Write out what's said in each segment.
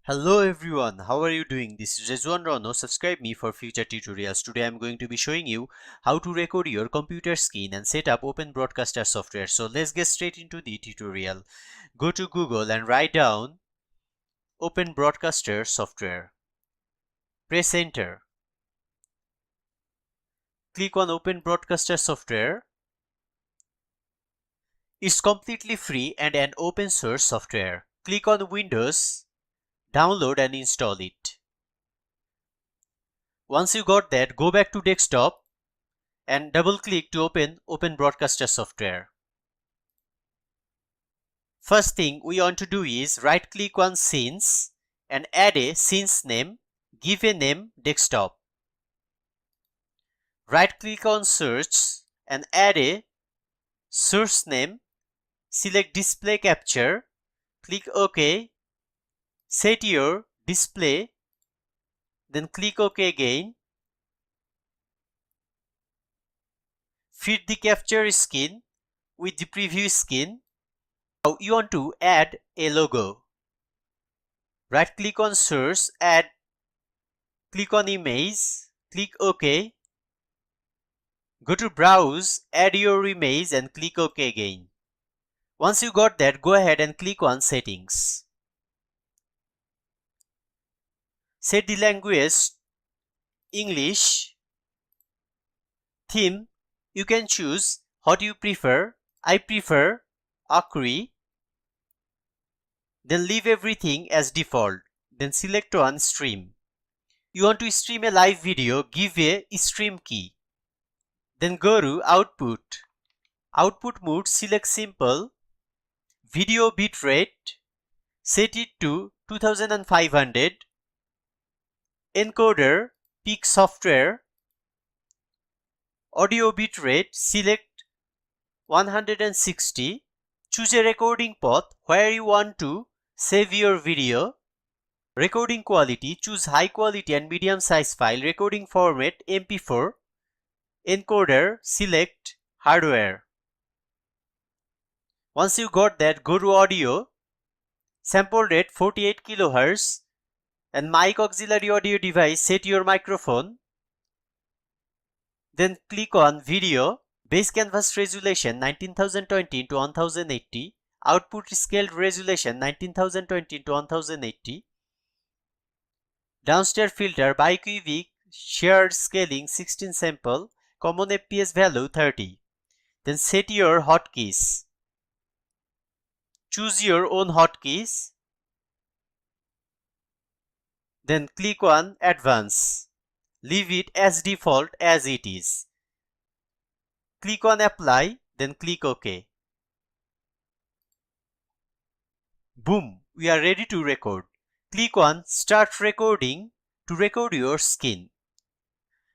Hello everyone, how are you doing? This is rezwan.rono. Subscribe me for future tutorials. Today I am going to be showing you how to record your computer screen and set up Open Broadcaster software. So let's get straight into the tutorial. Go to Google and write down Open Broadcaster software. Press enter. Click on Open Broadcaster software. It's completely free and an open source software. Click on Windows, download and install it. Once you got that, go back to desktop and double click to open Open Broadcaster software. First thing we want to do is right click on scenes and add a scenes name. Give a name desktop. Right click on search and add a source name. Select display capture. Click OK. Set your display. Then click OK again. Fit the capture skin with the preview skin. Now you want to add a logo. Right click on source, click on image, click OK. Go to browse, add your image and click OK again. Once you got that, go ahead and click on settings. Set the language English. Theme, you can choose what you prefer. I prefer Acri. Then leave everything as default. Then select on stream. You want to stream a live video, give a stream key. Then go to output. Output mode, select simple. Video bitrate, set it to 2500. Encoder, pick software. Audio bitrate, select 160. Choose a recording path where you want to save your video. Recording quality, choose high quality and medium size file. Recording format, MP4. Encoder, select hardware. Once you got that, go to audio. Sample rate 48 kHz. And mic auxiliary audio device, set your microphone. Then click on video. Base canvas resolution 19020 into 1080. Output scaled resolution 19020 into 1080. Downstairs filter bicubic shared scaling 16 sample. Common FPS value 30. Then set your hotkeys. Choose your own hotkeys. Then click on advance. Leave it as default as it is. Click on apply, then click OK. Boom, we are ready to record. Click on start recording to record your skin.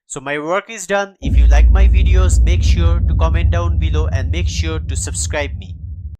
So my work is done. If you like my videos, make sure to comment down below and make sure to subscribe me.